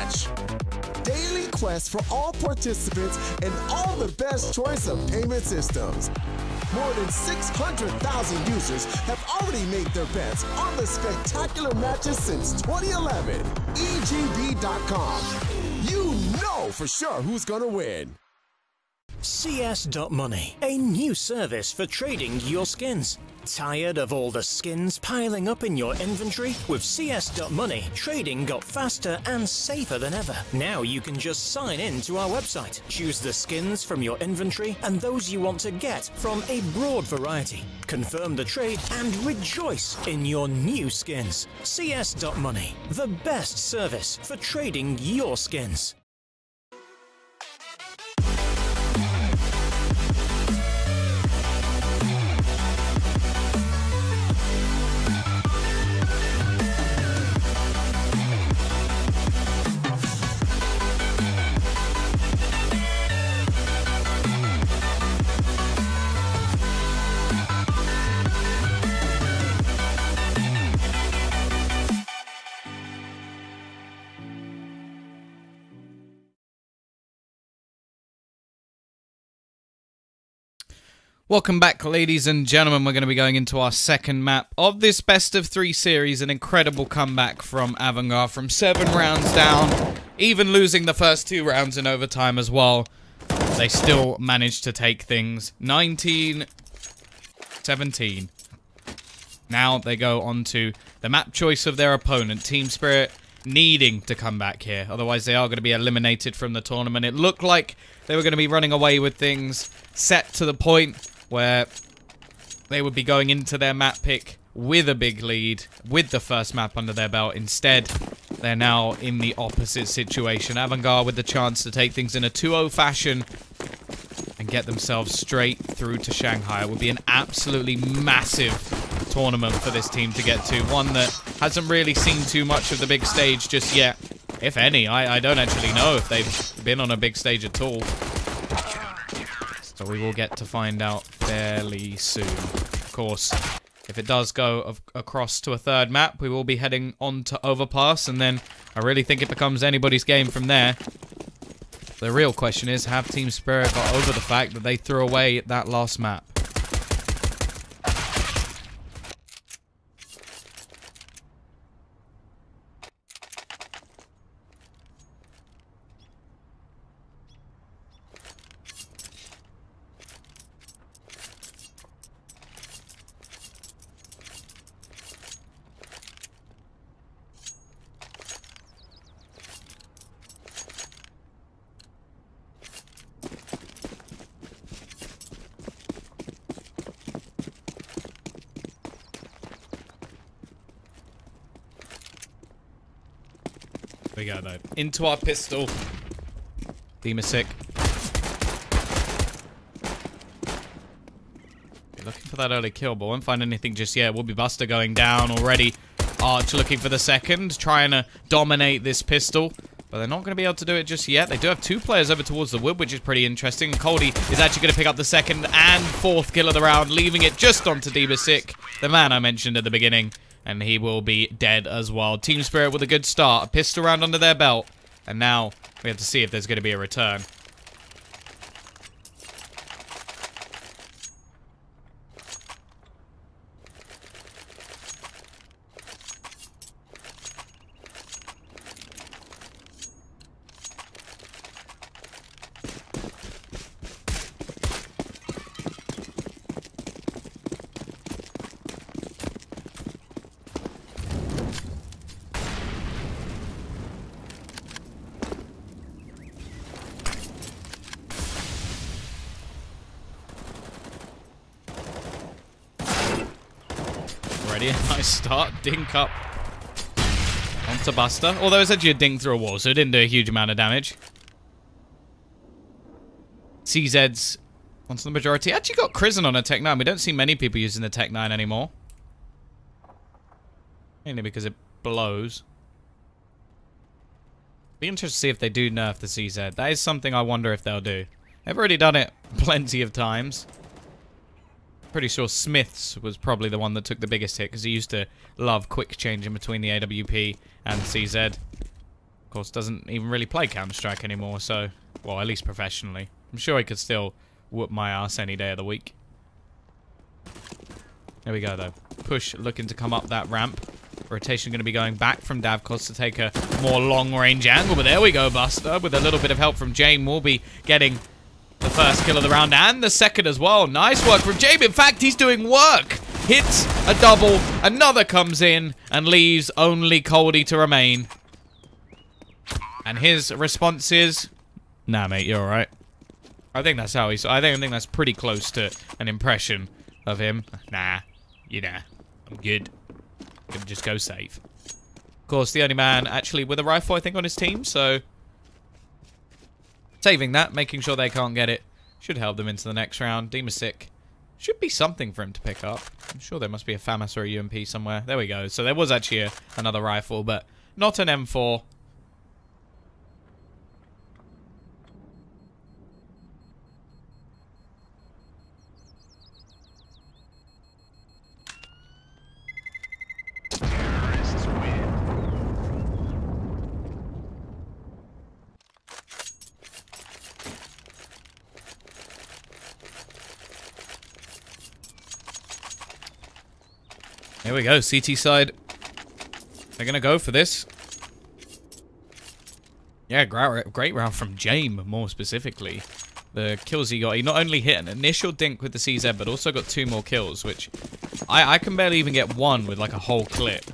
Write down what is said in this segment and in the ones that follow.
match. Daily quests for all participants and all the best choice of payment systems. More than 600,000 users have already made their bets on the spectacular matches since 2011. EGB.com. You know for sure who's gonna win. CS.Money, a new service for trading your skins. Tired of all the skins piling up in your inventory? With CS.Money, trading got faster and safer than ever. Now you can just sign in to our website, choose the skins from your inventory and those you want to get from a broad variety. Confirm the trade and rejoice in your new skins. CS.Money, the best service for trading your skins. Welcome back, ladies and gentlemen. We're going to be going into our second map of this best of 3 series. An incredible comeback from AVANGAR from 7 rounds down, even losing the first 2 rounds in overtime as well. They still managed to take things 19-17. Now they go on to the map choice of their opponent, Team Spirit, needing to come back here. Otherwise, they are going to be eliminated from the tournament. It looked like they were going to be running away with things, set to the point where they would be going into their map pick with a big lead, with the first map under their belt. Instead, they're now in the opposite situation. AVANGAR with the chance to take things in a 2-0 fashion and get themselves straight through to Shanghai. It would be an absolutely massive tournament for this team to get to. One that hasn't really seen too much of the big stage just yet. If any, I don't actually know if they've been on a big stage at all. So we will get to find out fairly soon. Of course, if it does go across to a third map, we will be heading on to Overpass, and then I really think it becomes anybody's game from there. The real question is, have Team Spirit got over the fact that they threw away that last map? We go though. Into our pistol. Demasik. Looking for that early kill, but won't find anything just yet. Will be Buster going down already. Arch looking for the second, trying to dominate this pistol. But they're not going to be able to do it just yet. They do have 2 players over towards the wood, which is pretty interesting. Coldy is actually going to pick up the second and 4th kill of the round, leaving it just onto Demasik, the man I mentioned at the beginning. And he will be dead as well. Team Spirit with a good start. A pistol round under their belt. And now we have to see if there's going to be a return. A nice start. Dink up onto Buster. Although it's actually a dink through a wall, so it didn't do a huge amount of damage. CZ's onto the majority. Actually got Crizzen on a Tech 9. We don't see many people using the Tech 9 anymore. Mainly because it blows. Be interested to see if they do nerf the CZ. That is something I wonder if they'll do. They've already done it plenty of times. Pretty sure Smith's was probably the one that took the biggest hit, because he used to love quick changing between the AWP and CZ. Of course, doesn't even really play Counter-Strike anymore, so... Well, at least professionally. I'm sure he could still whoop my ass any day of the week. There we go, though. Push looking to come up that ramp. Rotation going to be going back from Davkos to take a more long-range angle. But there we go, Buster. With a little bit of help from Jame, will be getting the first kill of the round and the second as well. Nice work from Jame. In fact, he's doing work. Hits a double. Another comes in and leaves only Coldie to remain. And his response is, nah, mate, you're alright. I think that's how he's... I think that's pretty close to an impression of him. Nah, you know, I'm good. Gonna just go save. Of course, the only man actually with a rifle, I think, on his team, so... Saving that, making sure they can't get it, should help them into the next round. Demasic should be something for him to pick up. I'm sure there must be a FAMAS or a UMP somewhere. There we go. So there was actually another rifle, but not an M4. Here we go, CT side. They're gonna go for this. Yeah, great round from Jame, more specifically. The kills he got, he not only hit an initial dink with the CZ, but also got 2 more kills, which I can barely even get one with like a whole clip.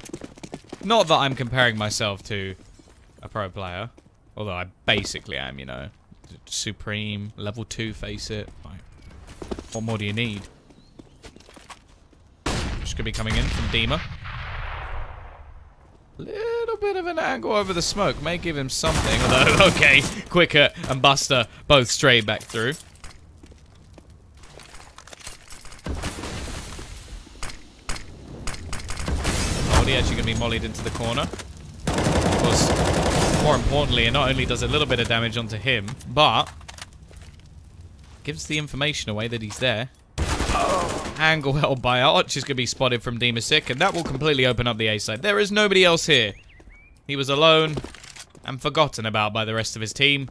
Not that I'm comparing myself to a pro player, although I basically am, you know. Supreme, level 2, face it. Like, what more do you need? Just gonna be coming in from Dima. Little bit of an angle over the smoke may give him something, although, okay, Quicker and Buster both straight back through. Coldie actually gonna be mollied into the corner. Of course, more importantly, it not only does a little bit of damage onto him, but gives the information away that he's there. Angle held by Arch is going to be spotted from Demasic, and that will completely open up the A side. There is nobody else here. He was alone and forgotten about by the rest of his team.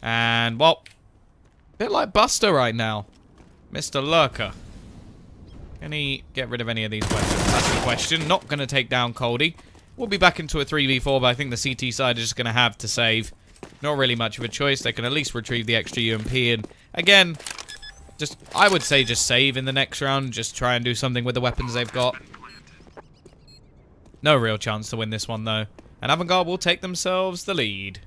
And, well, a bit like Buster right now. Mr. Lurker. Can he get rid of any of these weapons? That's the question. Not going to take down Coldie. We'll be back into a 3v4, but I think the CT side is just going to have to save. Not really much of a choice. They can at least retrieve the extra UMP, and again... Just, I would say just save in the next round. Just try and do something with the weapons they've got. No real chance to win this one, though. And AVANGAR will take themselves the lead.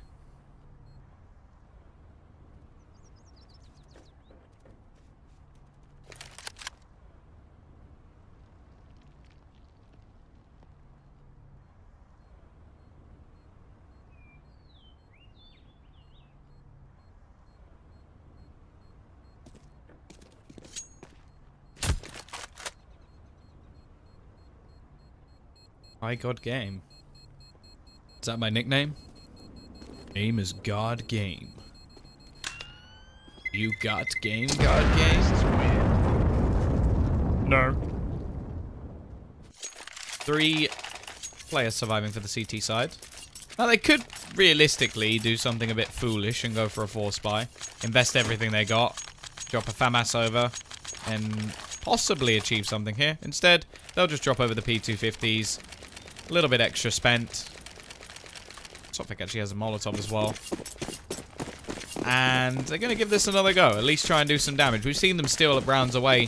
I God Game. Is that my nickname? Name is God Game. You got game, God Game? No. 3 players surviving for the CT side. Now they could realistically do something a bit foolish and go for a 4-spy. Invest everything they got. Drop a FAMAS over. And possibly achieve something here. Instead, they'll just drop over the P250s. A little bit extra spent. Sophic actually has a Molotov as well. And they're going to give this another go. At least try and do some damage. We've seen them steal rounds away,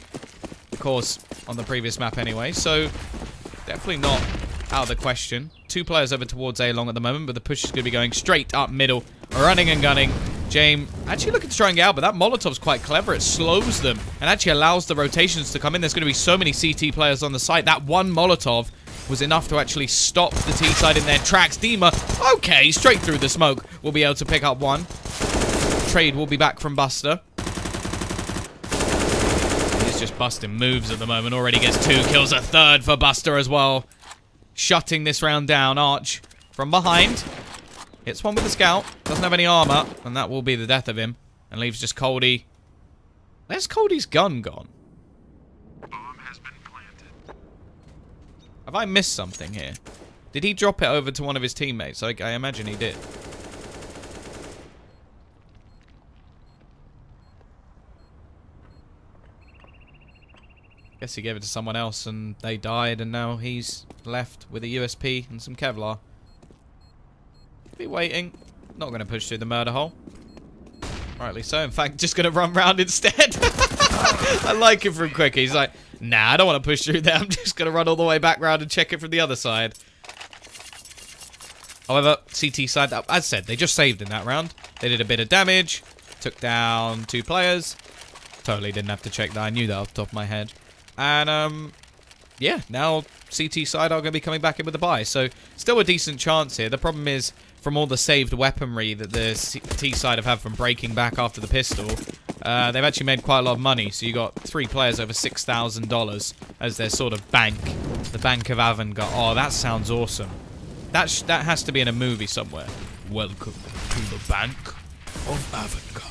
of course, on the previous map anyway. So, definitely not out of the question. 2 players over towards A long at the moment, but the push is going to be going straight up middle. Running and gunning. Jame actually looking to try and get out, but that Molotov's quite clever. It slows them and actually allows the rotations to come in. There's going to be so many CT players on the site. That one Molotov was enough to actually stop the T side in their tracks. Dima, okay, straight through the smoke. Will be able to pick up one. Trade will be back from Buster. He's just busting moves at the moment. Already gets 2 kills, a third for Buster as well. Shutting this round down. Arch from behind. Hits one with the scout. Doesn't have any armor. And that will be the death of him. And leaves just Coldie. Where's Coldie's gun gone? Have I missed something here? Did he drop it over to one of his teammates? I imagine he did. Guess he gave it to someone else and they died, and now he's left with a USP and some Kevlar. Be waiting. Not going to push through the murder hole. Rightly so. In fact, just going to run round instead. I like it from Quick. He's like, nah, I don't want to push through there. I'm just going to run all the way back round and check it from the other side. However, CT side, as I said, they just saved in that round. They did a bit of damage. Took down 2 players. Totally didn't have to check that. I knew that off the top of my head. And, yeah, now CT side are going to be coming back in with a buy. So, still a decent chance here. The problem is, from all the saved weaponry that the CT side have had from breaking back after the pistol, they've actually made quite a lot of money. So, you got 3 players over $6,000 as their sort of bank. The Bank of AVANGAR. Oh, that sounds awesome. That has to be in a movie somewhere. Welcome to the Bank of AVANGAR.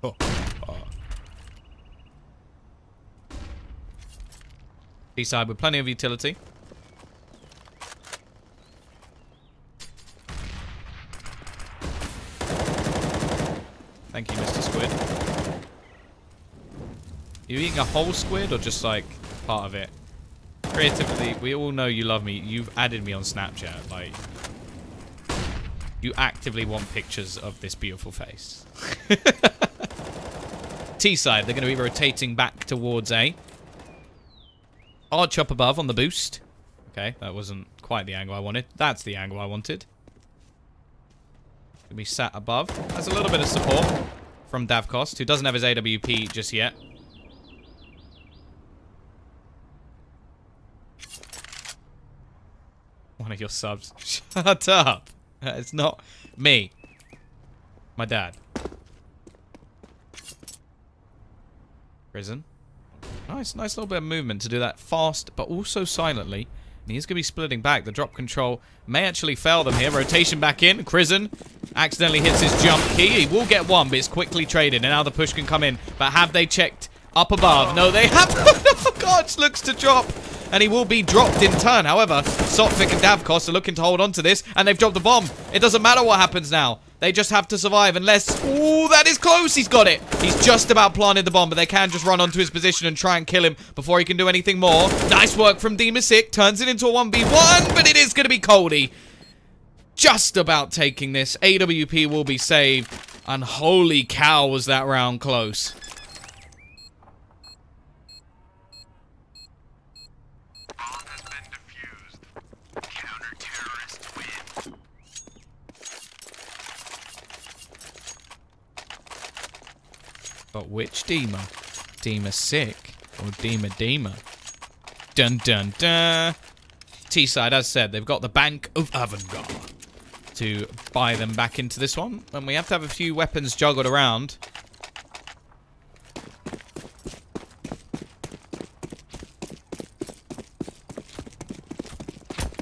Oh. B-side with plenty of utility. Thank you, Mr. Squid. You eating a whole squid or just like part of it? Creatively, we all know you love me. You've added me on Snapchat. Like, you actively want pictures of this beautiful face. T-side, they're going to be rotating back towards A. Arch up above on the boost. Okay, that wasn't quite the angle I wanted. That's the angle I wanted. Gonna be sat above. That's a little bit of support from Davkost, who doesn't have his AWP just yet. One of your subs. Shut up. It's not me. My dad. Prison. Nice little bit of movement to do that fast, but also silently. And he's going to be splitting back. The drop control may actually fail them here. Rotation back in. Prison accidentally hits his jump key. He will get one, but it's quickly traded. And now the push can come in. But have they checked up above? No, they haven't. Oh, God, looks to drop. And he will be dropped in turn. However, Sotfik and Davkost are looking to hold on to this. And they've dropped the bomb. It doesn't matter what happens now. They just have to survive unless... Ooh, that is close. He's got it. He's just about planted the bomb, but they can just run onto his position and try and kill him before he can do anything more. Nice work from Demasik. Turns it into a 1v1, but it is going to be Coldy. Just about taking this. AWP will be saved. And holy cow, was that round close. But which Dema? Demasik or Dema? Dun dun dun. T-side, as said, they've got the Bank of AVANGAR to buy them back into this one. And we have to have a few weapons juggled around.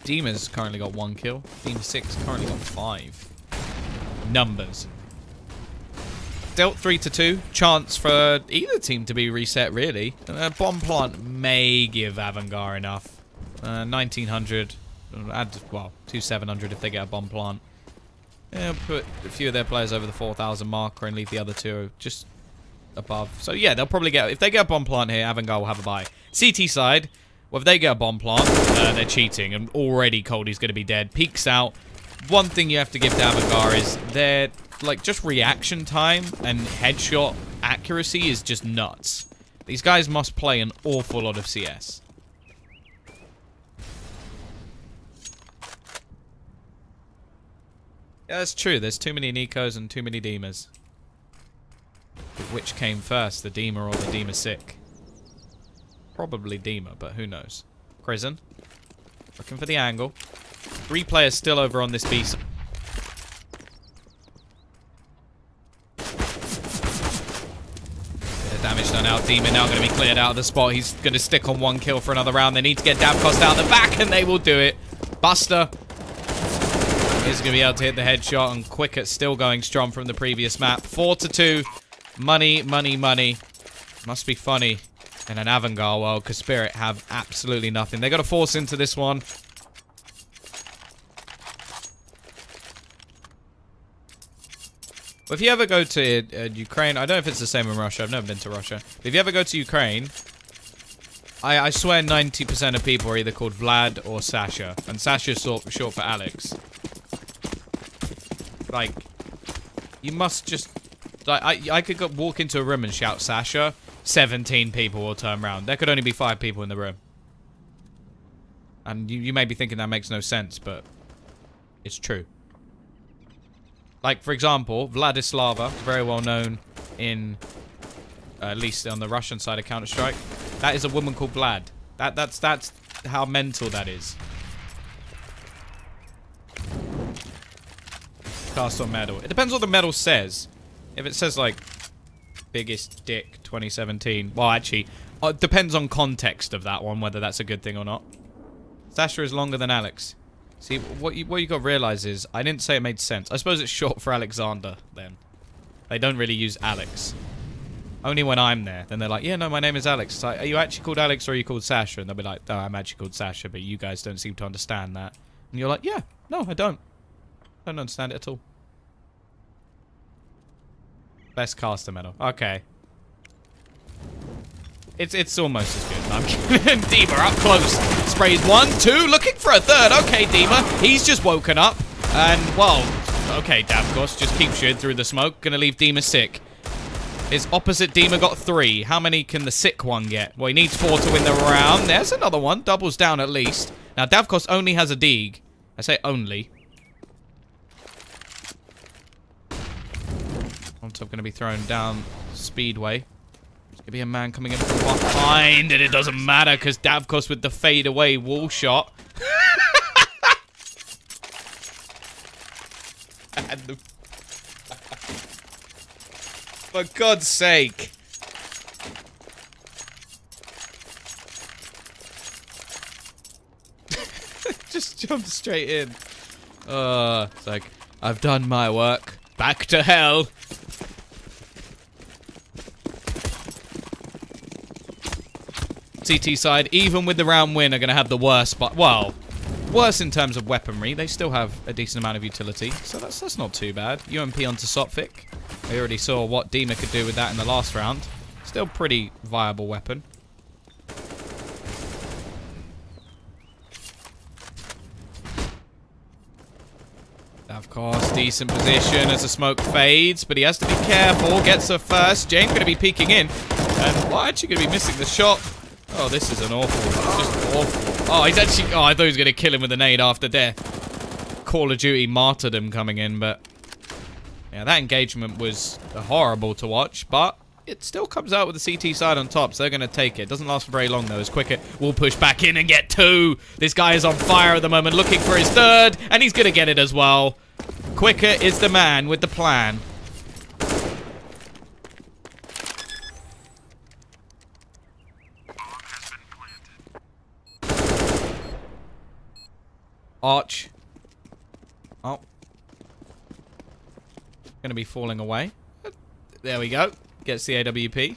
Dema's currently got 1 kill. Demasik currently got 5. Numbers. Dealt 3-2. Chance for either team to be reset, really. Bomb plant may give AVANGAR enough. 1900. Add, well, 2700 if they get a bomb plant. Yeah, put a few of their players over the 4000 marker and leave the other 2 just above. So, yeah, they'll probably get... If they get a bomb plant here, AVANGAR will have a buy. CT side, well, if they get a bomb plant, they're cheating. And already Coldy's going to be dead. Peeks out. One thing you have to give to AVANGAR is their... like, just reaction time and headshot accuracy is just nuts. These guys must play an awful lot of CS. Yeah, that's true. There's too many Nikos and too many Demas. Which came first, the Dema or the Demasik? Probably Dema, but who knows. Prison. Looking for the angle. 3 players still over on this B side. Damage done out. Demon now going to be cleared out of the spot. He's going to stick on 1 kill for another round. They need to get Davkost out the back, and they will do it. Buster is going to be able to hit the headshot, and Quicket still going strong from the previous map. 4-2. Money, money, money. Must be funny in an AVANGAR world, because Spirit have absolutely nothing. They got to force into this one. If you ever go to Ukraine, I don't know if it's the same in Russia. I've never been to Russia. But if you ever go to Ukraine, I swear 90% of people are either called Vlad or Sasha. And Sasha's short for Alex. Like, you must just... Like, I could walk into a room and shout Sasha. 17 people will turn around. There could only be 5 people in the room. And you may be thinking that makes no sense, but it's true. Like, for example, Vladislava, very well known in, at least on the Russian side of Counter-Strike. That is a woman called Vlad. That's how mental that is. Cast on medal. It depends what the medal says. If it says, like, biggest dick 2017. Well, actually, it depends on context of that one, whether that's a good thing or not. Sasha is longer than Alex. See, what you got to realize is, I didn't say it made sense. I suppose it's short for Alexander, then. They don't really use Alex. Only when I'm there. Then they're like, yeah, no, my name is Alex. It's like, are you actually called Alex or are you called Sasha? And they'll be like, no, I'm actually called Sasha, but you guys don't seem to understand that. And you're like, yeah, no, I don't. I don't understand it at all. Best caster medal. Okay. It's almost as good. No, I'm kidding. Dima up close. Sprays 1, 2, looking for a third. Okay, Dima. He's just woken up. And, well, okay, Davkos, just keep shooting through the smoke. Gonna leave Dima sick. His opposite Dima got 3. How many can the sick one get? Well, he needs 4 to win the round. There's another one. Doubles down at least. Now, Davkos only has a Deeg. I say only. On top, gonna be thrown down Speedway. There's gonna be a man coming in from behind, and it doesn't matter because Davkos with the fade away wall shot. And the... For God's sake. Just jumped straight in. It's like, I've done my work. Back to hell. CT side, even with the round win, are going to have the worst, but, well, worse in terms of weaponry. They still have a decent amount of utility, so that's not too bad. UMP onto Sophic. We already saw what Dima could do with that in the last round. Still pretty viable weapon. Of course, decent position as the smoke fades, but he has to be careful. Gets the first. Jane's going to be peeking in. And, well, actually going to be missing the shot. Oh, this is an awful, just awful. Oh, he's actually, oh, I thought he was going to kill him with a nade after death. Call of Duty martyrdom coming in, but yeah, that engagement was horrible to watch, but it still comes out with the CT side on top, so they're going to take it. Doesn't last for very long, though, as Quicker will push back in and get 2. This guy is on fire at the moment, looking for his 3rd, and he's going to get it as well. Quicker is the man with the plan. Arch. Oh. Gonna be falling away. There we go. Gets the AWP.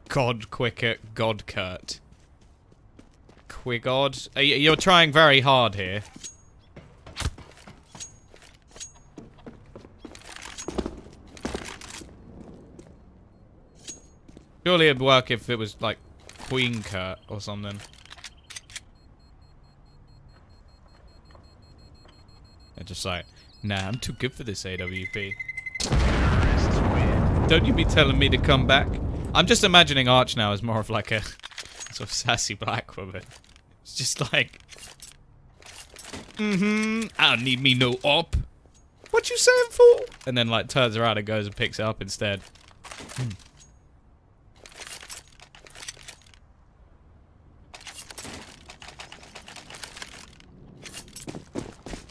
God Quicker, God Kurt. Quigod. You're trying very hard here. Surely it'd work if it was like Queen Kurt or something. They're just like, nah, I'm too good for this AWP. Don't you be telling me to come back? I'm just imagining Arch now as more of like a sort of sassy black woman. It's just like, I don't need me no op. What you saying, fool? And then like turns around and goes and picks it up instead.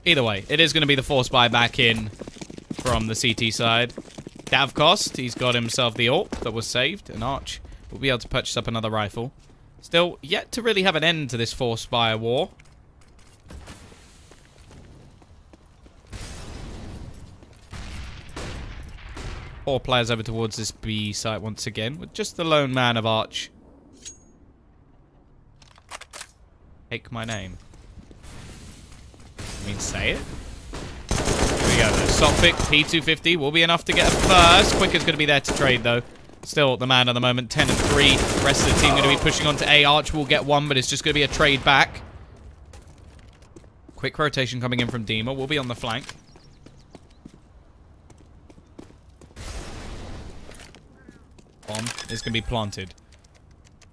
Either way, it is going to be the force buy back in from the CT side. Davkost, he's got himself the AWP that was saved, and Arch will be able to purchase up another rifle. Still, yet to really have an end to this force buy war. Four players over towards this B site once again, with just the lone man of Arch. Take my name. I mean, say it? Here we go, though. Sophic. P250 will be enough to get a first. Quicker's going to be there to trade, though. Still the man at the moment, 10 and 3. Rest of the team going to be pushing on to A. Arch will get one, but it's just going to be a trade back. Quick rotation coming in from Dima. Will be on the flank. Bomb is going to be planted.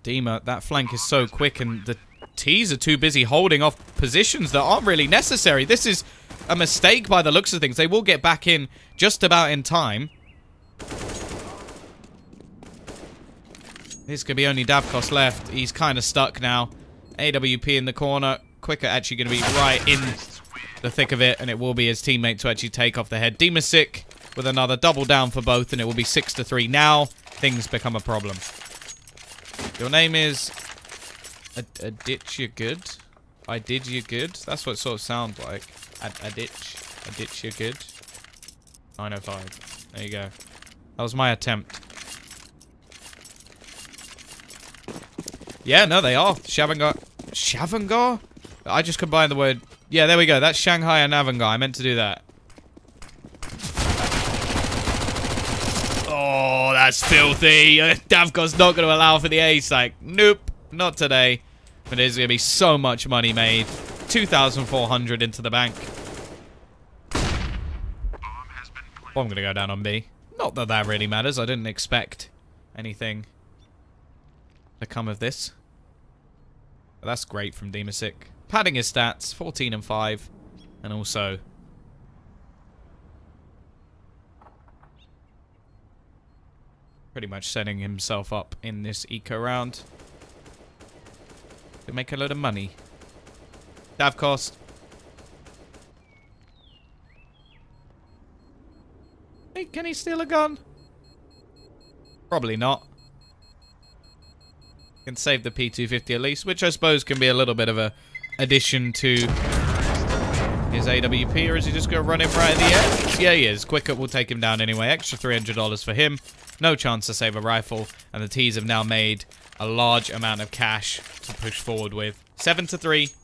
Dima, that flank is so quick, and the T's are too busy holding off positions that aren't really necessary. This is a mistake by the looks of things. They will get back in just about in time. This could be only Davkos left. He's kind of stuck now. AWP in the corner. Quicker actually going to be right in the thick of it, and it will be his teammate to actually take off the head. Dimasic with another double down for both, and it will be 6-3. Now things become a problem. Your name is a ditch you good. I did you good. That's what it sort of sounds like. A ditch you good. 905. There you go. That was my attempt. Yeah, no, they are. Shavangar? I just combined the word. Yeah, there we go. That's Shanghai and AVANGAR. I meant to do that. Oh, that's filthy. Davkos not going to allow for the ace. Like, nope, not today. But there's going to be so much money made. 2,400 into the bank. Well, I'm going to go down on B. Not that that really matters. I didn't expect anything to come of this. But that's great from Dimasic. Padding his stats, 14 and 5. And also pretty much setting himself up in this eco round to make a load of money. Davkos. Hey, can he steal a gun? Probably not. Can save the P250 at least, which I suppose can be a little bit of a addition to his AWP, or is he just going to run him right at the end? Yeah, he is. Quicker will take him down anyway. Extra $300 for him. No chance to save a rifle, and the T's have now made a large amount of cash to push forward with. 7-3.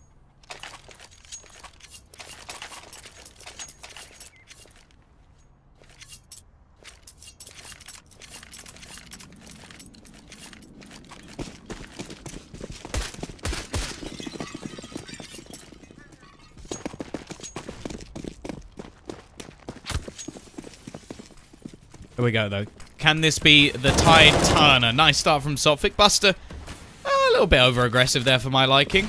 Here we go, though. Can this be the tide turner? Nice start from Sophic. Buster, a little bit over-aggressive there for my liking.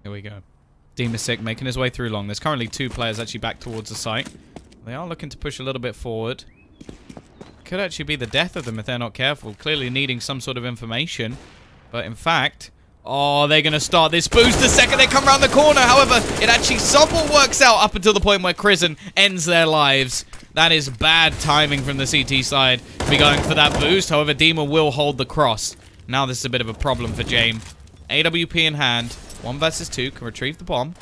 Here we go. Dimasic making his way through long. There's currently 2 players actually back towards the site. They are looking to push a little bit forward. Could actually be the death of them if they're not careful. Clearly needing some sort of information. But in fact... Oh, they're going to start this boost the second they come around the corner. However, it actually somewhat works out up until the point where Crizzen ends their lives. That is bad timing from the CT side to be going for that boost. However, Dima will hold the cross. Now this is a bit of a problem for Jame. AWP in hand. 1 versus 2. Can retrieve the bomb.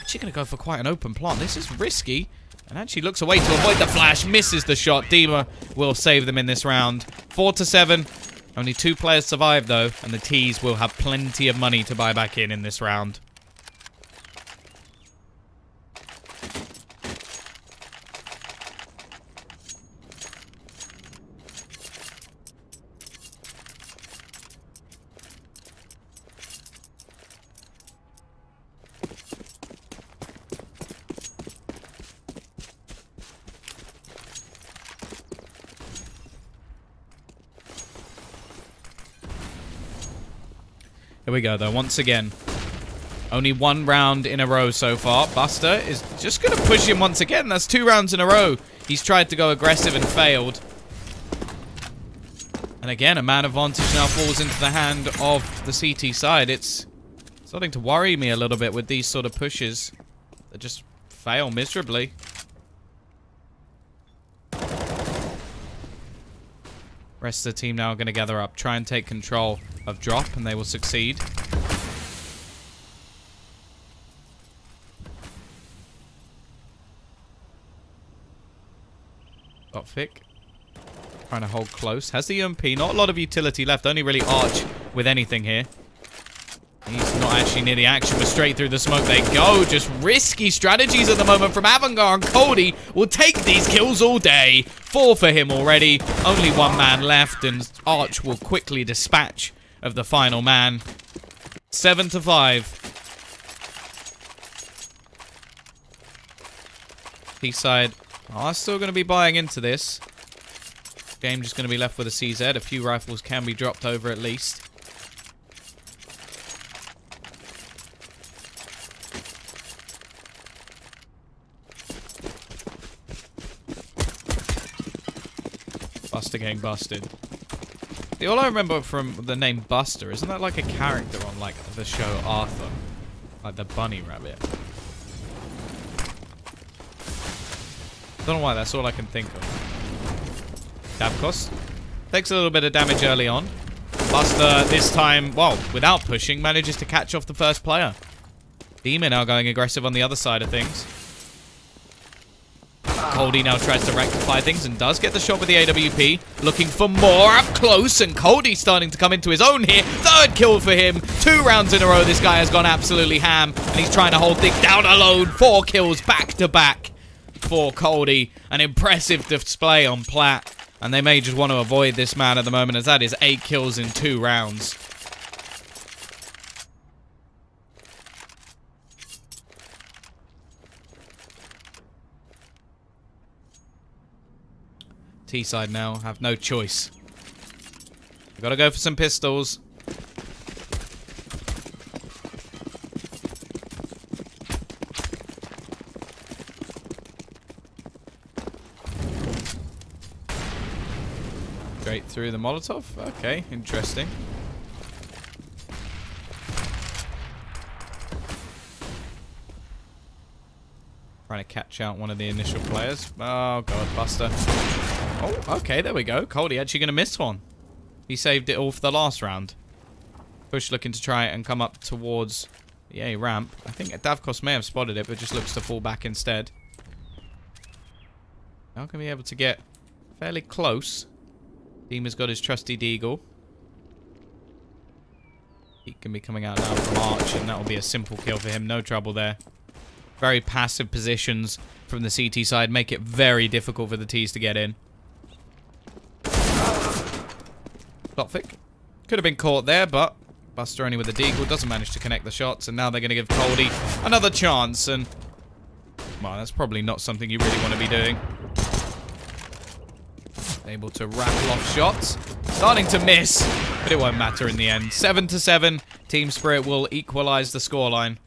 Actually going to go for quite an open plant. This is risky. And actually looks away to avoid the flash. Misses the shot. Dima will save them in this round. 4-7. Only 2 players survive, though. And the T's will have plenty of money to buy back in this round. Here we go, though. Once again, only 1 round in a row so far. Buster is just going to push him once again. That's 2 rounds in a row. He's tried to go aggressive and failed. And again, a man advantage now falls into the hand of the CT side. It's starting to worry me a little bit with these sort of pushes that just fail miserably. Rest of the team now are going to gather up, try and take control of drop, and they will succeed. Vic trying to hold close. Has the UMP. Not a lot of utility left. Only really Arch with anything here. He's not actually near the action, but straight through the smoke they go. Just risky strategies at the moment from AVANGAR, and Cody will take these kills all day. 4 for him already. Only 1 man left, and Arch will quickly dispatch of the final man. 7 to 5. T-side are still going to be buying into this. Game just going to be left with a CZ. A few rifles can be dropped over at least. Buster getting busted. See, all I remember from the name Buster, isn't that like a character on like the show Arthur? Like the bunny rabbit. Don't know why, that's all I can think of. Davkos takes a little bit of damage early on. Buster this time, well, without pushing, manages to catch off the first player. Demon now going aggressive on the other side of things. Coldy now tries to rectify things and does get the shot with the AWP. Looking for more up close, and Coldy starting to come into his own here. 3rd kill for him. 2 rounds in a row, this guy has gone absolutely ham, and he's trying to hold things down alone. 4 kills back to back for Coldy. An impressive display on Plat, and they may just want to avoid this man at the moment, as that is 8 kills in 2 rounds. T-side now have no choice. We've got to go for some pistols. Straight through the Molotov. Okay, interesting. Trying to catch out one of the initial players. Oh god, Buster. Oh, okay, there we go. Coldy actually going to miss one. He saved it all for the last round. Push looking to try and come up towards the A ramp. I think Davkos may have spotted it, but just looks to fall back instead. Now going to be able to get fairly close. Deemer's got his trusty deagle. He can be coming out now from Arch, and that will be a simple kill for him. No trouble there. Very passive positions from the CT side make it very difficult for the T's to get in. Lotvic could have been caught there, but Buster only with the deagle doesn't manage to connect the shots, and now they're going to give Coldy another chance, and well, that's probably not something you really want to be doing. Able to rattle off shots, starting to miss, but it won't matter in the end. 7 to 7, Team Spirit will equalize the scoreline.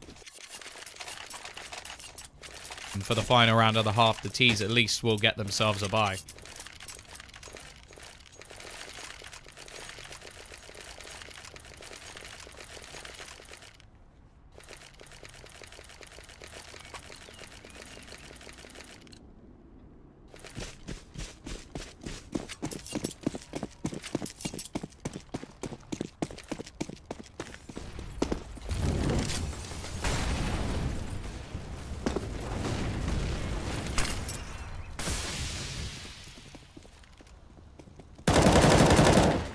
And for the final round of the half, the T's at least will get themselves a bye.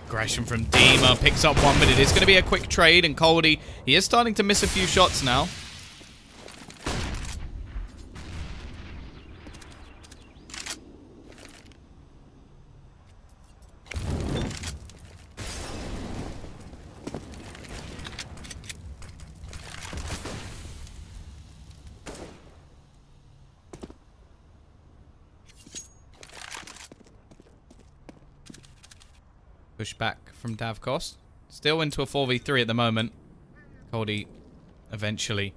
Aggression from Deemer, picks up one, but it is going to be a quick trade, and Coldy, he is starting to miss a few shots now. Push back from Davkos. Still into a 4v3 at the moment. Coldy eventually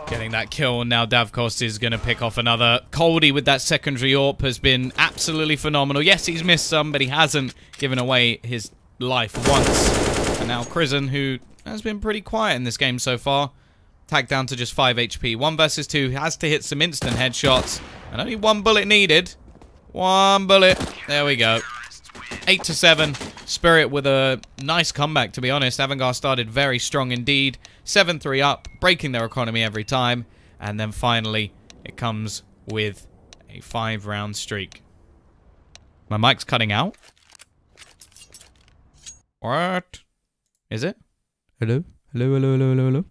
Getting that kill, and now Davkos is going to pick off another. Coldie with that secondary AWP has been absolutely phenomenal. Yes, he's missed some, but he hasn't given away his life once. And now Crizzen, who has been pretty quiet in this game so far, tagged down to just 5 HP. 1 versus 2, has to hit some instant headshots, and only 1 bullet needed. 1 bullet. There we go. 8-7. Spirit with a nice comeback, to be honest. AVANGAR started very strong indeed. 7-3 up, breaking their economy every time. And then finally, it comes with a 5-round streak. My mic's cutting out. What? Is it? Hello? Hello, hello, hello, hello, hello?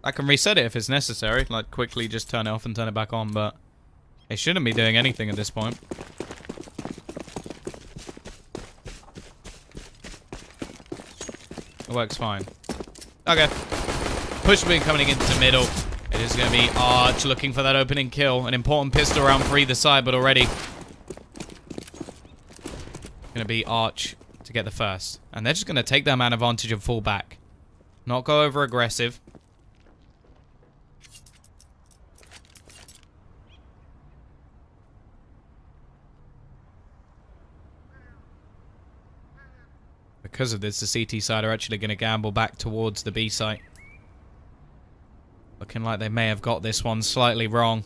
I can reset it if it's necessary, like quickly just turn it off and turn it back on, but it shouldn't be doing anything at this point. It works fine. Okay. Push beam coming into middle. It is going to be Arch looking for that opening kill. An important pistol round for either side, but already going to be Arch to get the first. And they're just going to take their man advantage and fall back. Not go over aggressive. Because of this, the CT side are actually going to gamble back towards the B site. Looking like they may have got this one slightly wrong.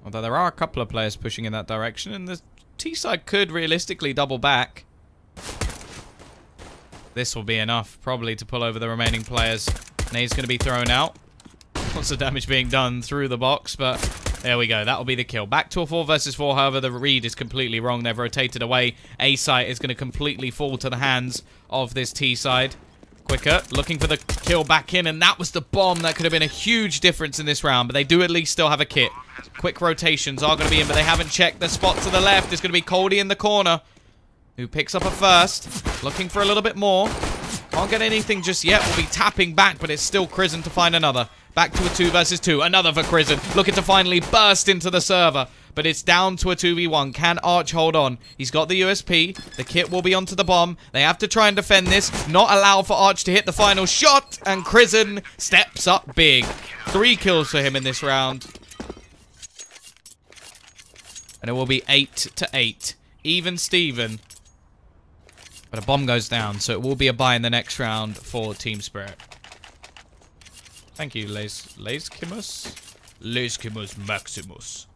Although there are a couple of players pushing in that direction, and the T side could realistically double back. This will be enough, probably, to pull over the remaining players. Nade's going to be thrown out. Lots of damage being done through the box, but there we go. That will be the kill. Back to a 4 versus 4. However, the read is completely wrong. They've rotated away. A site is going to completely fall to the hands of this T side. Quicker, looking for the kill back in, and that was the bomb. That could have been a huge difference in this round, but they do at least still have a kit. Quick rotations are going to be in, but they haven't checked the spot to the left. It's going to be Coldie in the corner, who picks up a first. Looking for a little bit more. Can't get anything just yet. Will be tapping back, but it's still Crizzen to find another. Back to a 2 versus 2. Another for Crizzen. Looking to finally burst into the server. But it's down to a 2v1. Can Arch hold on? He's got the USP. The kit will be onto the bomb. They have to try and defend this. Not allow for Arch to hit the final shot. And Crizzen steps up big. 3 kills for him in this round. And it will be 8-8. Even Steven. But a bomb goes down, so it will be a bye in the next round for Team Spirit. Thank you, Laskimus Maximus.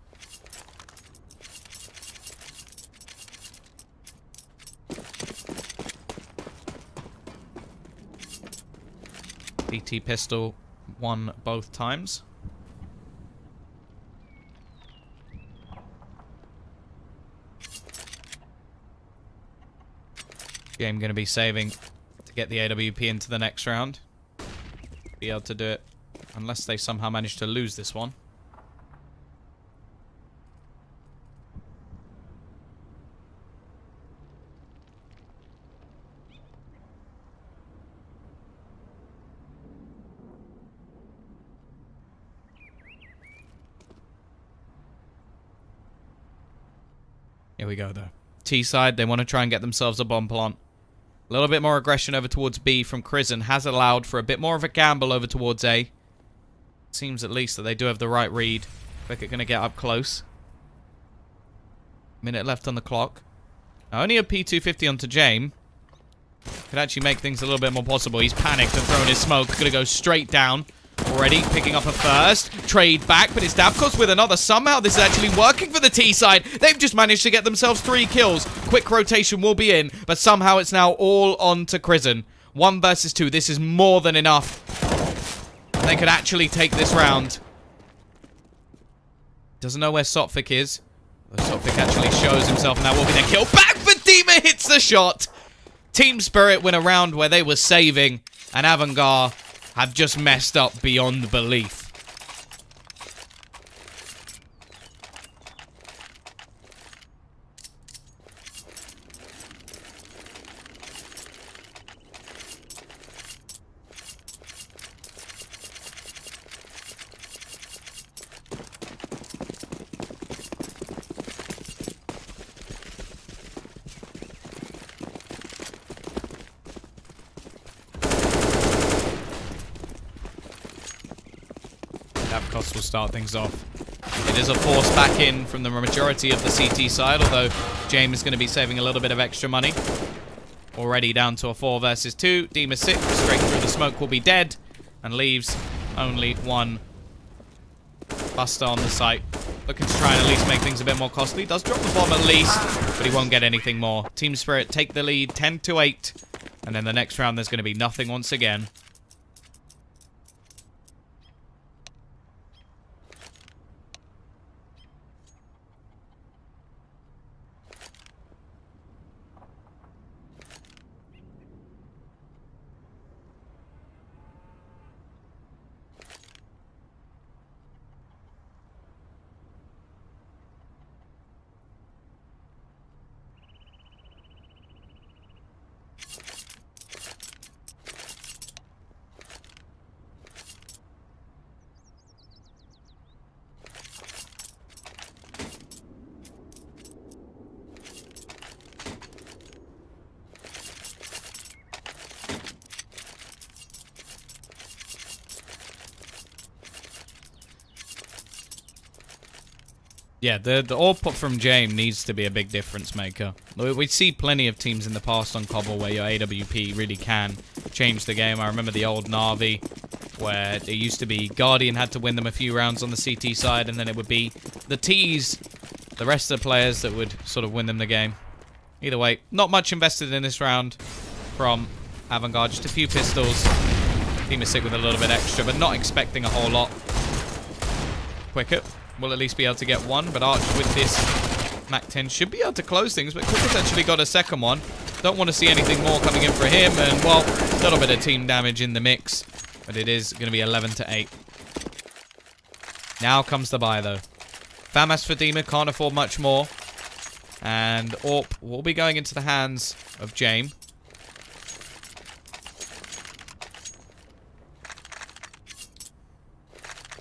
DT pistol won both times. Game going to be saving to get the AWP into the next round. Be able to do it unless they somehow manage to lose this one. Here we go though. T side, they want to try and get themselves a bomb plant. A little bit more aggression over towards B from Crizzen has allowed for a bit more of a gamble over towards A. Seems at least that they do have the right read. Quick are going to get up close. Minute left on the clock. Now, only a P250 onto James. Could actually make things a little bit more possible. He's panicked and thrown his smoke. Going to go straight down. Already picking up a first. Trade back, but it's Davkos with another. Somehow this is actually working for the T side. They've just managed to get themselves 3 kills. Quick rotation will be in, but somehow it's now all on to Crizzen. 1 versus 2. This is more than enough. They could actually take this round. Doesn't know where Sotfik is. Sotfik actually shows himself, and that will be the kill. Back for Dima hits the shot. Team Spirit win a round where they were saving, and AVANGAR have just messed up beyond belief. costs will start things off. It is a force back in from the majority of the CT side, although James is going to be saving a little bit of extra money. Already down to a 4 versus 2. Dima 6 straight through the smoke will be dead and leaves only one Buster on the site. Looking to try and at least make things a bit more costly. Does drop the bomb at least, but he won't get anything more. Team Spirit take the lead 10-8. And then the next round there's going to be nothing once again. Yeah, the AWP from James needs to be a big difference maker. We see plenty of teams in the past on Cobble where your AWP really can change the game. I remember the old Na'Vi where it used to be Guardian had to win them a few rounds on the CT side, and then it would be the T's, the rest of the players, that would sort of win them the game. Either way, not much invested in this round from AVANGAR. Just a few pistols. Team is sick with a little bit extra, but not expecting a whole lot. Quicker will at least be able to get one, but Arch with this MAC-10 should be able to close things, but could potentially got a second one. Don't want to see anything more coming in for him, and, well, a little bit of team damage in the mix, but it is going to be 11-8. Now comes the buy, though. FAMAS for Dima, can't afford much more, and AWP will be going into the hands of James.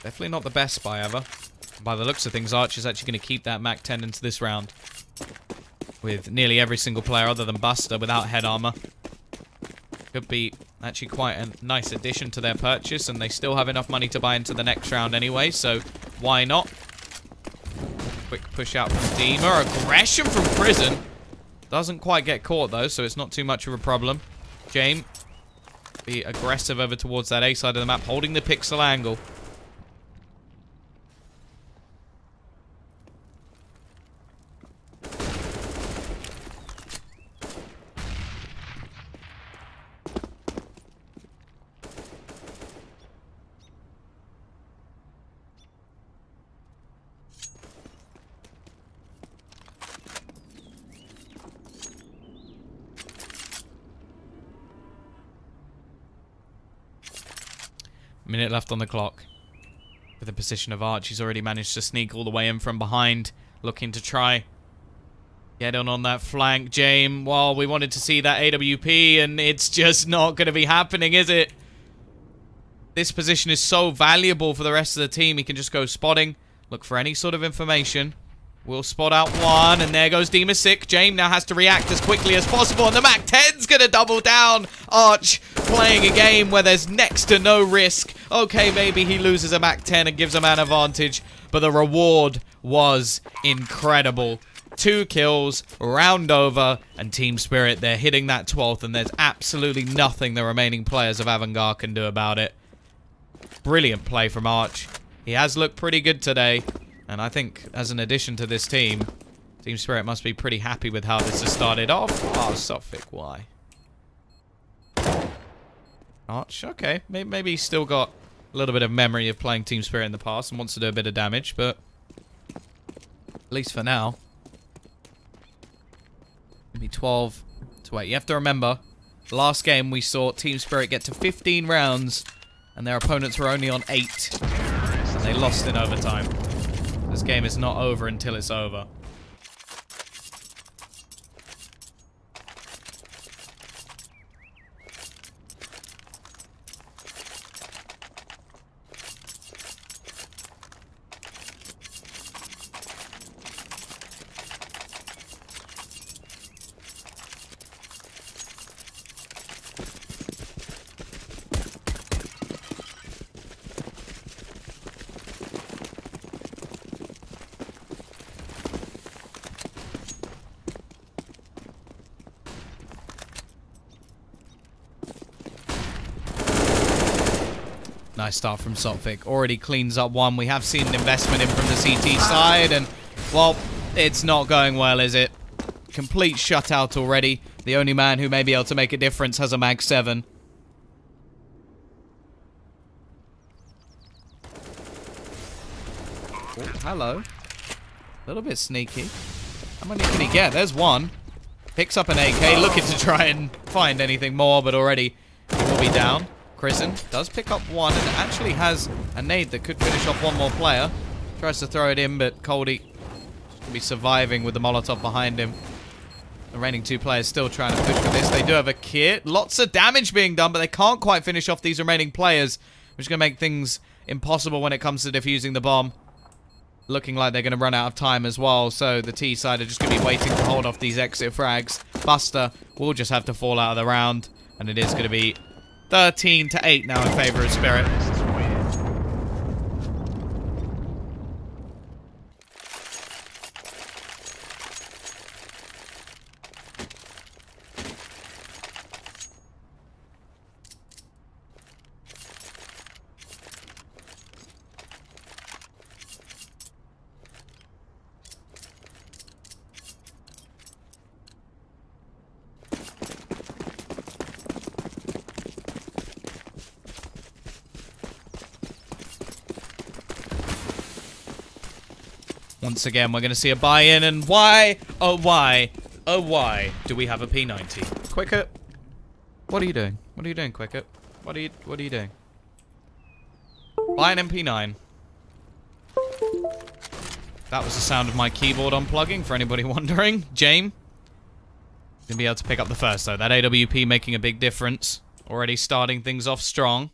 Definitely not the best buy ever. By the looks of things, Arch is actually going to keep that MAC-10 into this round. With nearly every single player other than Buster without head armor. Could be actually quite a nice addition to their purchase, and they still have enough money to buy into the next round anyway, so why not? Quick push out from Dima. Aggression from Prison. Doesn't quite get caught though, so it's not too much of a problem. James be aggressive over towards that A side of the map, holding the pixel angle. Minute left on the clock. With the position of Arch, he's already managed to sneak all the way in from behind, looking to try get on that flank. James, well, we wanted to see that AWP, and it's just not going to be happening, is it? This position is so valuable for the rest of the team. He can just go spotting, look for any sort of information. We'll spot out one, and there goes Dima sick. James now has to react as quickly as possible, and the MAC-10's gonna double down. Arch playing a game where there's next to no risk. Okay, maybe he loses a MAC-10 and gives him an advantage, but the reward was incredible. 2 kills, round over, and Team Spirit, they're hitting that 12th, and there's absolutely nothing the remaining players of AVANGAR can do about it. Brilliant play from Arch. He has looked pretty good today. And I think, as an addition to this team, Team Spirit must be pretty happy with how this has started off. Oh, Sophic, why? Arch, okay. Maybe he's still got a little bit of memory of playing Team Spirit in the past and wants to do a bit of damage, but at least for now. Maybe 12-8. You have to remember, last game we saw Team Spirit get to 15 rounds, and their opponents were only on 8. And they lost in overtime. This game is not over until it's over. Nice start from Sophic. Already cleans up one. We have seen an investment in from the CT side, and, well, it's not going well, is it? Complete shutout already. The only man who may be able to make a difference has a Mag 7. Oh, hello. A little bit sneaky. How many can he get? There's one. Picks up an AK, looking to try and find anything more, but already he will be down. Chrisen does pick up one and actually has a nade that could finish off one more player. Tries to throw it in, but Coldy will be surviving with the Molotov behind him. The remaining two players still trying to push for this. They do have a kit. Lots of damage being done, but they can't quite finish off these remaining players, which is going to make things impossible when it comes to defusing the bomb. Looking like they're going to run out of time as well, so the T side are just going to be waiting to hold off these exit frags. Buster will just have to fall out of the round, and it is going to be 13-8 now in favor of Spirit. Once again, we're going to see a buy-in, and why, oh why, oh why do we have a P90? Quicket, what are you doing? What are you doing, Quicket? What are you doing? Buy an MP9. That was the sound of my keyboard unplugging, for anybody wondering. James gonna be able to pick up the first, though. That AWP making a big difference. Already starting things off strong.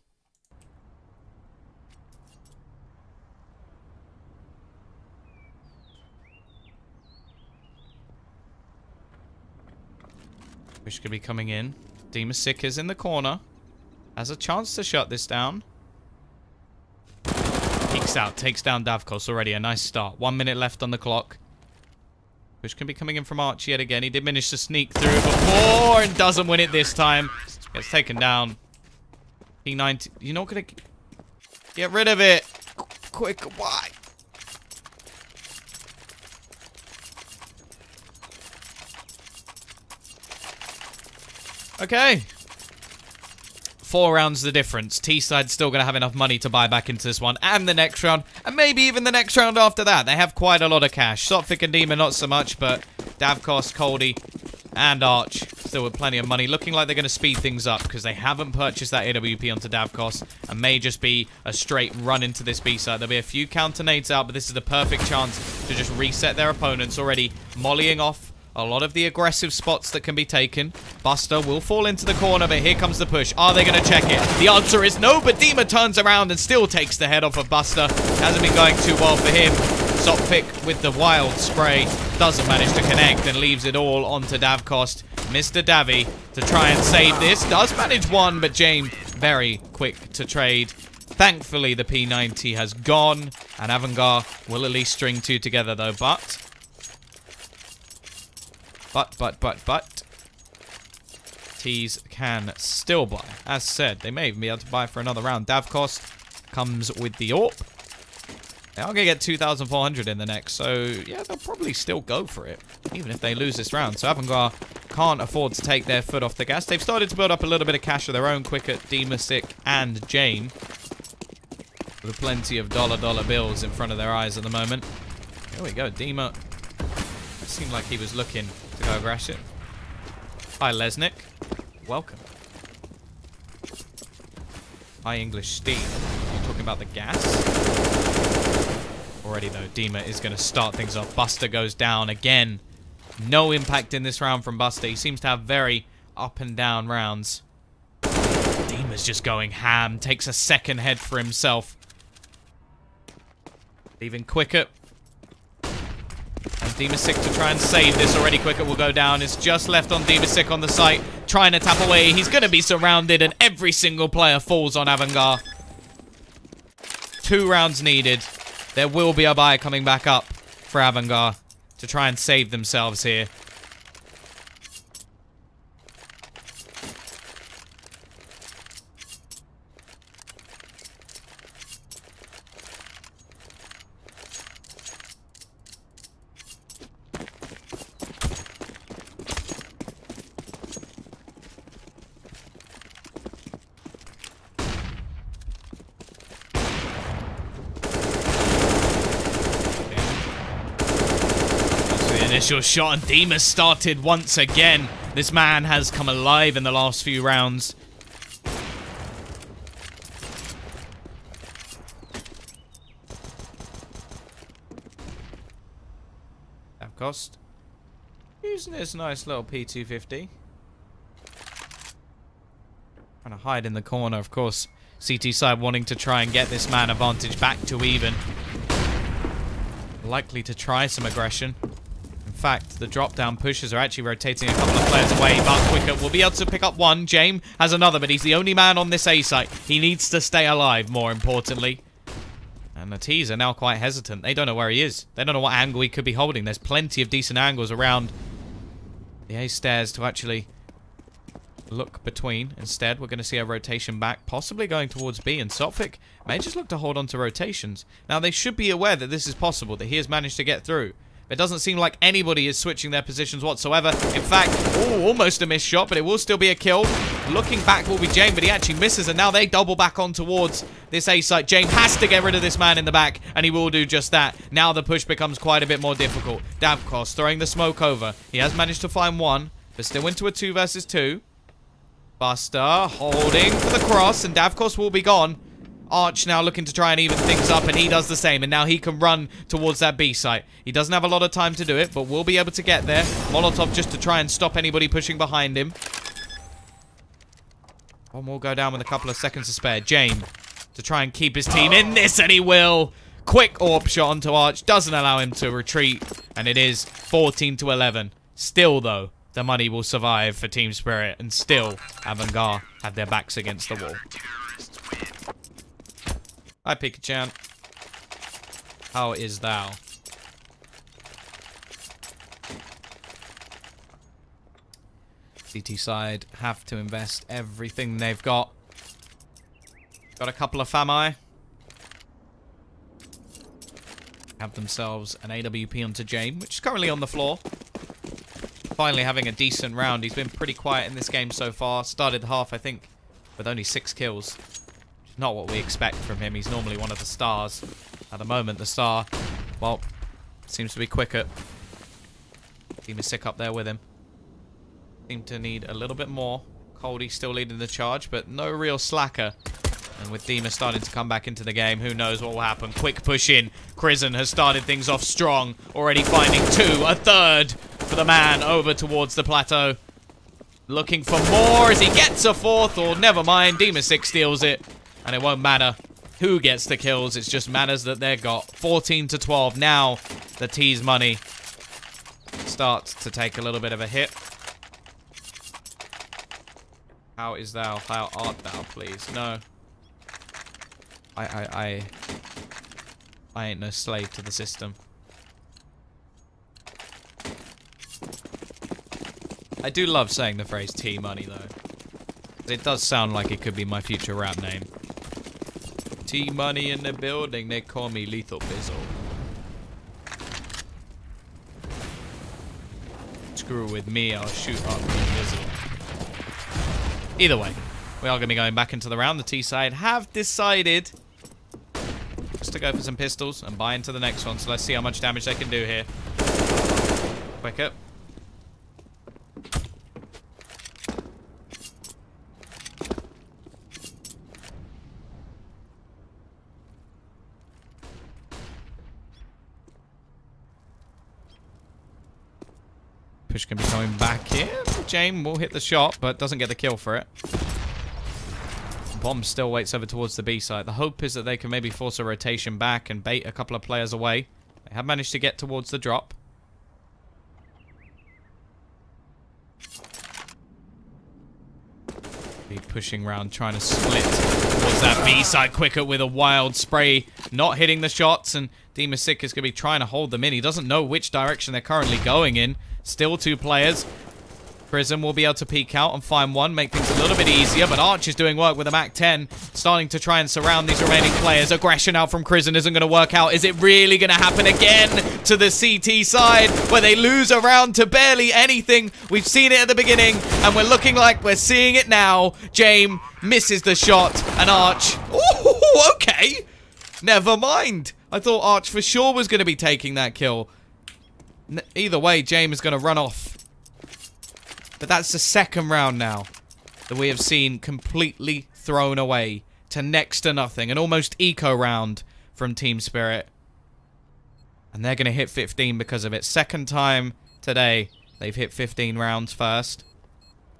Which could be coming in. Demasik is in the corner. Has a chance to shut this down. Peeks out. Takes down Davkos already. A nice start. 1 minute left on the clock. Which can be coming in from Arch yet again. He did manage to sneak through before and doesn't win it this time. Gets taken down. P90. You're not going to get rid of it. Quick. Why? Okay. 4 rounds the difference. T-side's still going to have enough money to buy back into this one and the next round, and maybe even the next round after that. They have quite a lot of cash. Sophic and Dima not so much, but Davkos, Coldy, and Arch still with plenty of money. Looking like they're going to speed things up because they haven't purchased that AWP onto Davkos and may just be a straight run into this B-side. There'll be a few counter nades out, but this is the perfect chance to just reset their opponents. Already mollying off a lot of the aggressive spots that can be taken. Buster will fall into the corner, but here comes the push. Are they going to check it? The answer is no, but Dima turns around and still takes the head off of Buster. Hasn't been going too well for him. Sophic with the wild spray doesn't manage to connect and leaves it all onto Davkos. Mr. Davy to try and save this. Does manage one, but James very quick to trade. Thankfully, the P90 has gone, and AVANGAR will at least string 2 together, though. But T's can still buy. As said, they may even be able to buy for another round. Davkos comes with the AWP. They are going to get 2,400 in the next, so yeah, they'll probably still go for it, even if they lose this round. So AVANGAR can't afford to take their foot off the gas. They've started to build up a little bit of cash of their own. Quicket, Demasik, and Jane, with plenty of dollar bills in front of their eyes at the moment. Here we go, Dima. It seemed like he was looking to go aggressive. Hi, Lesnick. Welcome. Hi, English Steve. You're talking about the gas? Already, though, Dima is going to start things off. Buster goes down again. No impact in this round from Buster. He seems to have very up and down rounds. Dima's just going ham. Takes a second head for himself. Leaving Quicket. And Demasik to try and save this. Already Quicket will go down. It's just left on Demasik on the site. Trying to tap away. He's going to be surrounded, and every single player falls on AVANGAR. 2 rounds needed. There will be a buy coming back up for AVANGAR to try and save themselves here. initial shot, and Demas started once again. This man has come alive in the last few rounds. Cost using this nice little P250. Trying to hide in the corner, of course. CT side wanting to try and get this man advantage back to even. Likely to try some aggression. In fact, the drop down pushes are actually rotating a couple of players away, but Quicker will be able to pick up one. James has another, but he's the only man on this A site. He needs to stay alive, more importantly. And the T's are now quite hesitant. They don't know where he is. They don't know what angle he could be holding. There's plenty of decent angles around the A stairs to actually look between. Instead, we're going to see a rotation back, possibly going towards B. And Sophic may just look to hold on to rotations. Now, they should be aware that this is possible, that he has managed to get through. It doesn't seem like anybody is switching their positions whatsoever. In fact, almost a missed shot, but it will still be a kill. Looking back will be James, but he actually misses, and now they double back on towards this A site. James has to get rid of this man in the back, and he will do just that. Now the push becomes quite a bit more difficult. Davkos throwing the smoke over. He has managed to find one, but still into a 2 versus 2. Buster holding for the cross, and Davkos will be gone. Arch now looking to try and even things up, and he does the same, and now he can run towards that B site. He doesn't have a lot of time to do it, but will be able to get there. Molotov just to try and stop anybody pushing behind him. One will go down with a couple of seconds to spare. James to try and keep his team in this, and he will. Quick AWP shot onto Arch, doesn't allow him to retreat, and it is 14-11. Still, though, the money will survive for Team Spirit, and still, AVANGAR have their backs against the wall. Hi, Pikachu. How is thou? CT side have to invest everything they've got. Got a couple of FAMI. Have themselves an AWP onto James, which is currently on the floor. Finally having a decent round. He's been pretty quiet in this game so far. Started the half, I think, with only 6 kills. Not what we expect from him. He's normally one of the stars. At the moment, the star, well, seems to be quicker. Team is sick up there with him. Seem to need a little bit more. Coldy still leading the charge, but no real slacker. And with Demas starting to come back into the game, who knows what will happen. Quick push in. Crizzen has started things off strong. Already finding 2. A third for the man over towards the plateau. Looking for more as he gets a 4th, or never mind. Demas 6 steals it. And it won't matter who gets the kills. It just matters that they've got 14-12. Now the T's money starts to take a little bit of a hit. How is thou? How art thou, please? No. I ain't no slave to the system. I do love saying the phrase T-money, though. It does sound like it could be my future rap name. T-money in the building, they call me Lethal Bizzle. Screw with me, I'll shoot up the Bizzle. Either way, we are going to be going back into the round. The T side have decided just to go for some pistols and buy into the next one. So let's see how much damage they can do here. Quick up. Push can be coming back here. James will hit the shot, but doesn't get the kill for it. Bomb still waits over towards the B side. The hope is that they can maybe force a rotation back and bait a couple of players away. They have managed to get towards the drop. Be pushing around, trying to split towards that B side quicker with a wild spray. Not hitting the shots, and Demasik is going to be trying to hold them in. He doesn't know which direction they're currently going in. Still 2 players. Prism will be able to peek out and find one, make things a little bit easier, but Arch is doing work with a Mac 10, starting to try and surround these remaining players. Aggression out from Crizzen isn't going to work out. Is it really going to happen again to the CT side, where they lose a round to barely anything? We've seen it at the beginning, and we're looking like we're seeing it now. James misses the shot, and Arch... Ooh, okay. Never mind. I thought Arch for sure was going to be taking that kill. Either way, James is going to run off. But that's the second round now that we have seen completely thrown away to next to nothing. An almost eco round from Team Spirit. And they're going to hit 15 because of it. Second time today they've hit 15 rounds first.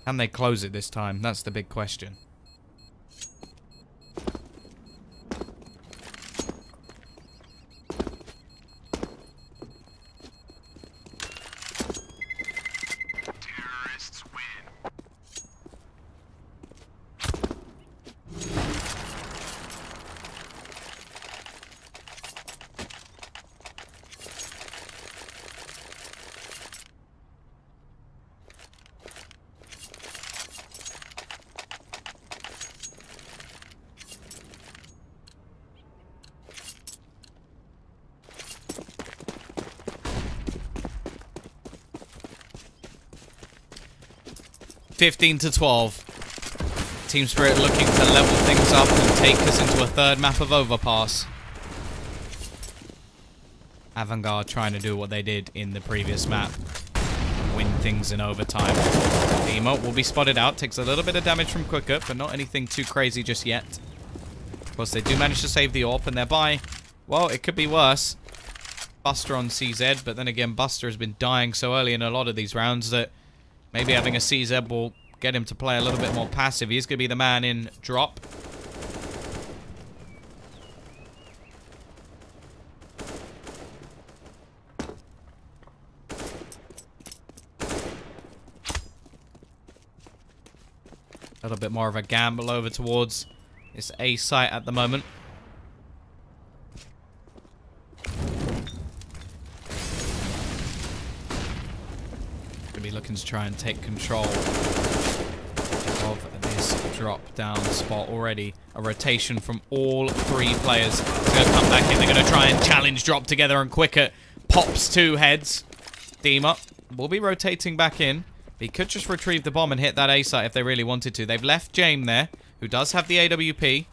Can they close it this time? That's the big question. Terrorists win. 15-12. Team Spirit looking to level things up and take us into a third map of Overpass. AVANGAR trying to do what they did in the previous map. Win things in overtime. Demo will be spotted out. Takes a little bit of damage from Quicker, but not anything too crazy just yet. Of course, they do manage to save the AWP, and thereby, well, it could be worse. Buster on CZ, but then again, Buster has been dying so early in a lot of these rounds that maybe having a CZ will get him to play a little bit more passive. He's going to be the man in drop. A little bit more of a gamble over towards this A site at the moment. Gonna be looking to try and take control of this drop down spot already. A rotation from all three players. They're gonna come back in. They're gonna try and challenge drop together, and Quicker pops two heads. Dema will be rotating back in. He could just retrieve the bomb and hit that A site if they really wanted to. They've left James there, who does have the AWP.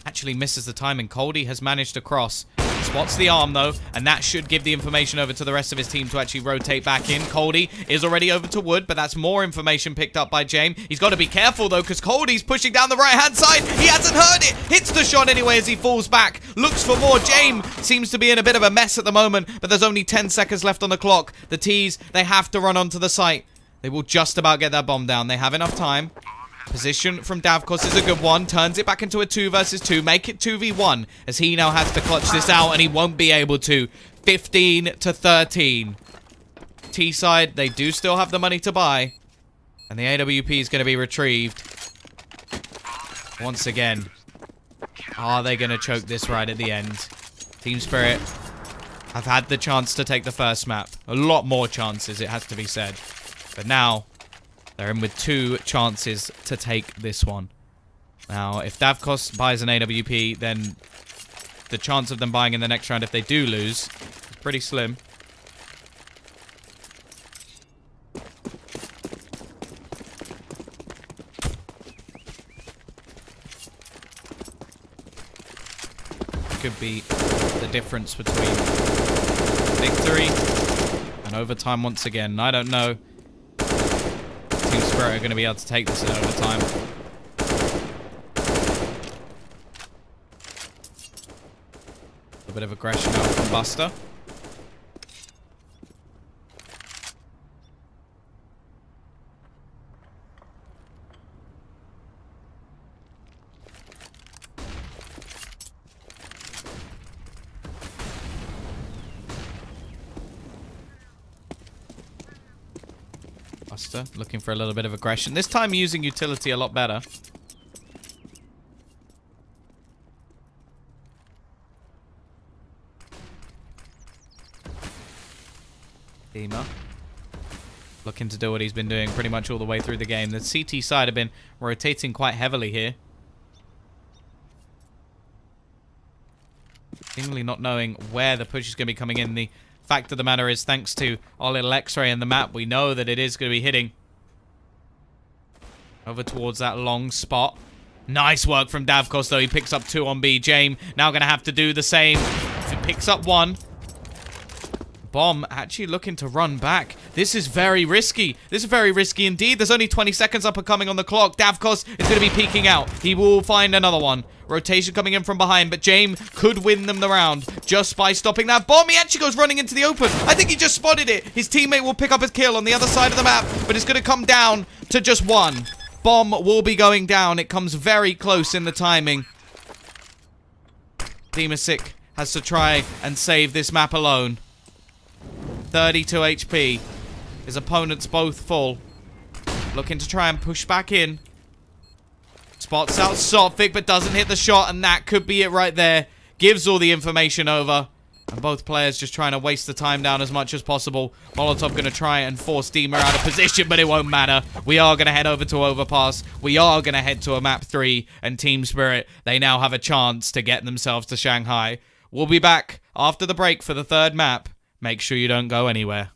Actually misses the timing. Coldy has managed to cross. Spots the arm, though, and that should give the information over to the rest of his team to actually rotate back in. Coldy is already over to Wood, but that's more information picked up by James. He's got to be careful, though, because Coldy's pushing down the right-hand side. He hasn't heard it. Hits the shot anyway as he falls back. Looks for more. James seems to be in a bit of a mess at the moment, but there's only 10 seconds left on the clock. The T's, they have to run onto the site. They will just about get that bomb down. They have enough time. Position from Davkos is a good one. Turns it back into a 2 versus 2. Make it 2v1 as he now has to clutch this out, and he won't be able to. 15-13. T-side, they do still have the money to buy. And the AWP is going to be retrieved. Once again. Are they going to choke this right at the end? Team Spirit have had the chance to take the first map. A lot more chances, it has to be said. But now, they're in with 2 chances to take this one. Now, if Davkos buys an AWP, then the chance of them buying in the next round if they do lose is pretty slim. Could be the difference between victory and overtime once again. I don't know. Team Spirit are going to be able to take this in overtime. A bit of aggression out from Buster. Buster looking for a little bit of aggression. This time using utility a lot better. Dema looking to do what he's been doing pretty much all the way through the game. The CT side have been rotating quite heavily here. Seemingly not knowing where the push is going to be coming in. The fact of the matter is, thanks to our little X-ray in the map, we know that it is going to be hitting over towards that long spot. Nice work from Davkos, though. He picks up 2 on B. James now going to have to do the same. If he picks up 1, Bomb actually looking to run back. This is very risky. This is very risky indeed. There's only 20 seconds up and coming on the clock. Davkos is going to be peeking out. He will find another one. Rotation coming in from behind, but James could win them the round just by stopping that bomb. He actually goes running into the open. I think he just spotted it. His teammate will pick up his kill on the other side of the map, but it's going to come down to just one. Bomb will be going down. It comes very close in the timing. Demasic has to try and save this map alone. 32 HP. His opponents both full. Looking to try and push back in. Spots out Sophic, but doesn't hit the shot, and that could be it right there. Gives all the information over. And both players just trying to waste the time down as much as possible. Molotov going to try and force Deemer out of position, but it won't matter. We are going to head over to Overpass. We are going to head to a map 3, and Team Spirit, they now have a chance to get themselves to Shanghai. We'll be back after the break for the 3rd map. Make sure you don't go anywhere.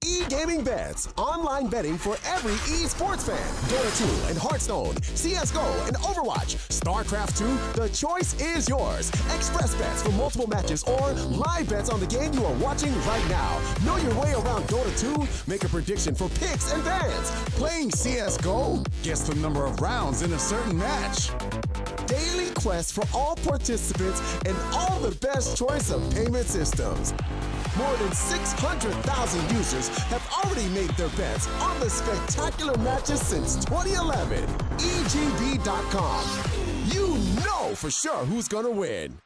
E-Gaming Bets, online betting for every esports fan. Dota 2 and Hearthstone, CSGO and Overwatch, StarCraft 2, the choice is yours. Express bets for multiple matches or live bets on the game you are watching right now. Know your way around Dota 2? Make a prediction for picks and bans. Playing CSGO? Guess the number of rounds in a certain match. Daily quests for all participants and all the best choice of payment systems. More than 600,000 users have already made their bets on the spectacular matches since 2011. EGB.com. You know for sure who's gonna win.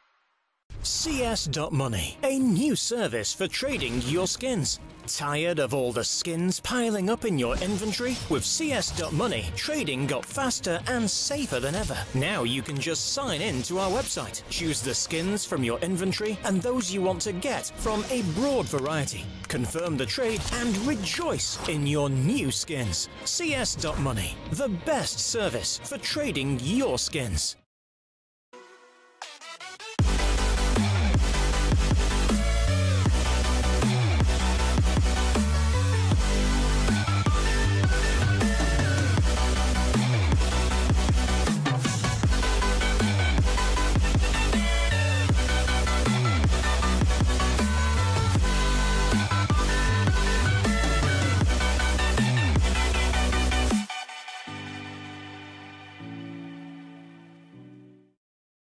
CS.Money, a new service for trading your skins. Tired of all the skins piling up in your inventory? With CS.Money, trading got faster and safer than ever. Now you can just sign in to our website, choose the skins from your inventory and those you want to get from a broad variety. Confirm the trade and rejoice in your new skins. CS.Money, the best service for trading your skins.